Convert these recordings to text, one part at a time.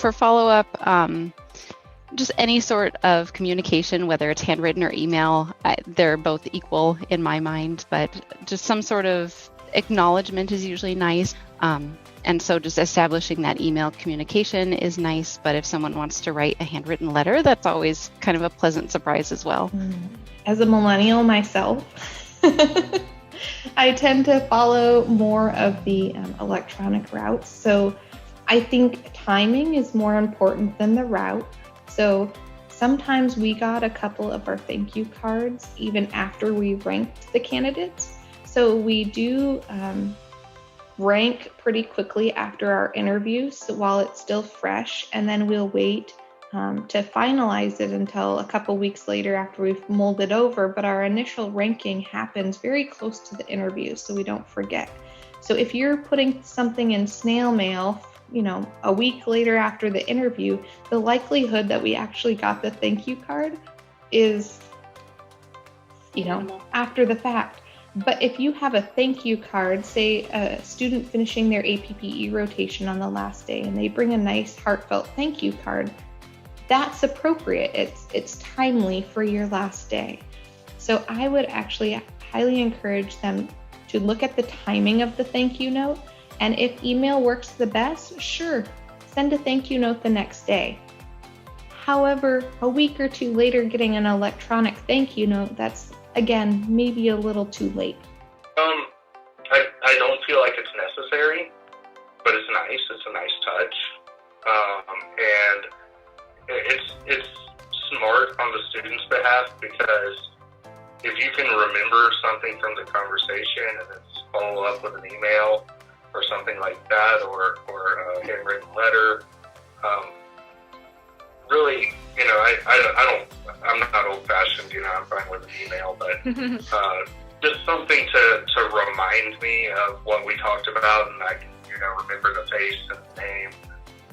for follow-up, just any sort of communication, whether it's handwritten or email, they're both equal in my mind, but just some sort of acknowledgement is usually nice. And so just establishing that email communication is nice, but if someone wants to write a handwritten letter, that's always kind of a pleasant surprise as well. As a millennial myself, I tend to follow more of the electronic routes. So I think timing is more important than the route. So sometimes we got a couple of our thank you cards even after we ranked the candidates. So we do rank pretty quickly after our interviews while it's still fresh, and then we'll wait to finalize it until a couple weeks later after we've mulled it over. But our initial ranking happens very close to the interview, so we don't forget. So if you're putting something in snail mail, a week later after the interview, the likelihood that we actually got the thank you card is, after the fact. But if you have a thank you card, say a student finishing their APPE rotation on the last day, and they bring a nice heartfelt thank you card, that's appropriate. It's timely for your last day. So I would actually highly encourage them to look at the timing of the thank you note. And if email works the best, sure, send a thank you note the next day. However, a week or two later, getting an electronic thank you note, that's, again, maybe a little too late. I don't feel like it's necessary, but it's nice. It's a nice touch. And it's smart on the student's behalf, because if you can remember something from the conversation and then follow up with an email or something like that, or a handwritten letter, really, I'm not old-fashioned, I'm fine with an email, but just something to remind me of what we talked about, and I can, remember the face and the name.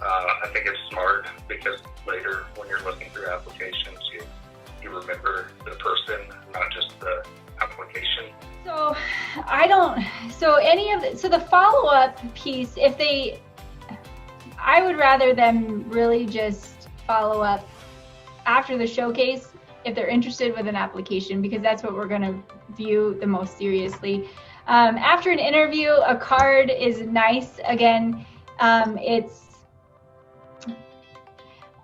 I think it's smart, because later when you're looking through applications, you remember the person, not just the application. So the follow-up piece, I would rather them really just follow up after the showcase if they're interested with an application, because that's what we're going to view the most seriously. After an interview, a card is nice. Again,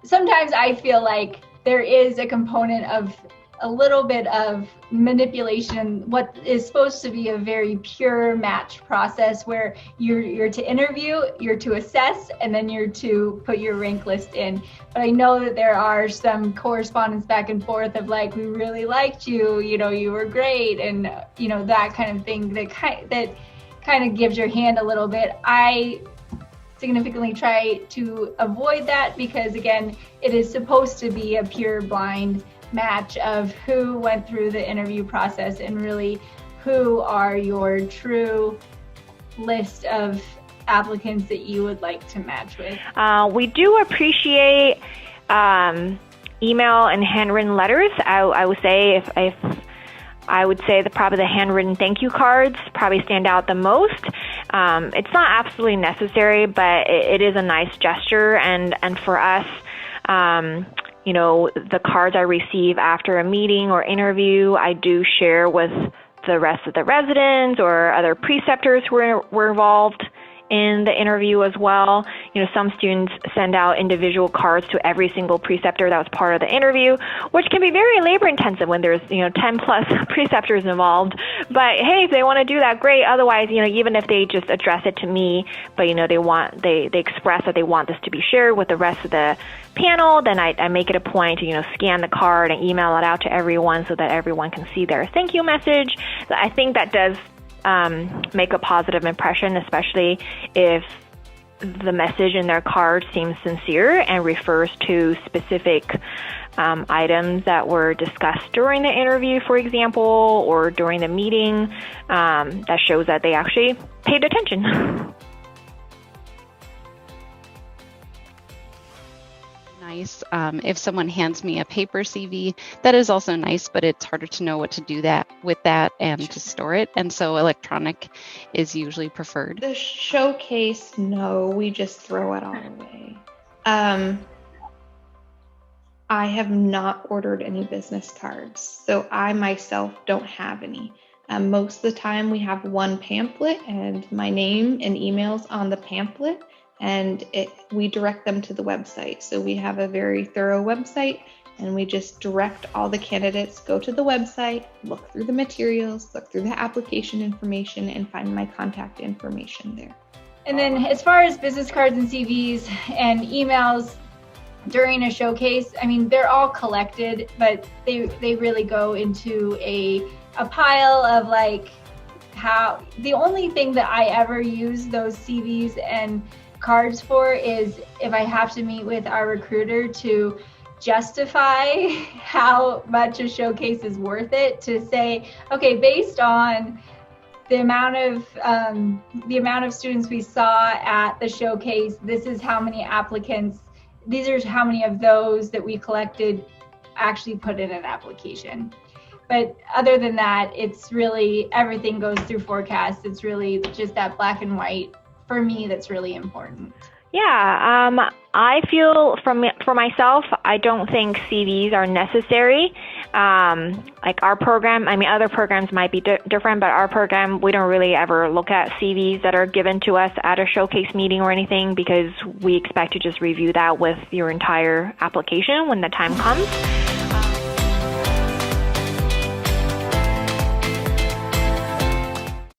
sometimes I feel like there is a component of a little bit of manipulation, what is supposed to be a very pure match process, where you're to interview, you're to assess, and then you're to put your rank list in. But I know that there are some correspondence back and forth of like, we really liked you, you were great, and that kind of thing that kind of gives your hand a little bit. I significantly try to avoid that, because again, it is supposed to be a pure blind match of who went through the interview process and really who are your true list of applicants that you would like to match with. We do appreciate email and handwritten letters. I would say if I would say that probably the handwritten thank you cards probably stand out the most. It's not absolutely necessary, but it is a nice gesture, and for us, the cards I receive after a meeting or interview, I do share with the rest of the residents or other preceptors who were involved in the interview as well. Some students send out individual cards to every single preceptor that was part of the interview, which can be very labor intensive when there's 10 plus preceptors involved. But hey, if they want to do that, great. Otherwise, even if they just address it to me, but they express that they want this to be shared with the rest of the panel, then I make it a point to scan the card and email it out to everyone so that everyone can see their thank you message. So I think that does make a positive impression, especially if the message in their card seems sincere and refers to specific items that were discussed during the interview, for example, or during the meeting. That shows that they actually paid attention. Nice. If someone hands me a paper CV, that is also nice, but it's harder to know what to do with that and to store it. And so electronic is usually preferred. The showcase, no, we just throw it all away. I have not ordered any business cards, so I myself don't have any. Most of the time we have one pamphlet and my name and emails on the pamphlet, and we direct them to the website. So we have a very thorough website, and we just direct all the candidates, go to the website, look through the materials, look through the application information, and find my contact information there. And then as far as business cards and CVs and emails during a showcase, I mean, they're all collected, but they really go into a pile of like how the only thing that I ever use those CVs and cards for is if I have to meet with our recruiter to justify how much a showcase is worth it, to say, okay, based on the amount of students we saw at the showcase, this is how many applicants, these are how many of those that we collected actually put in an application. But other than that, it's really, everything goes through forecast. It's really just that black and white, for me, that's really important. Yeah, I feel for myself, I don't think CVs are necessary. Like our program, I mean, other programs might be different, but our program, we don't really ever look at CVs that are given to us at a showcase meeting or anything, because we expect to just review that with your entire application when the time comes.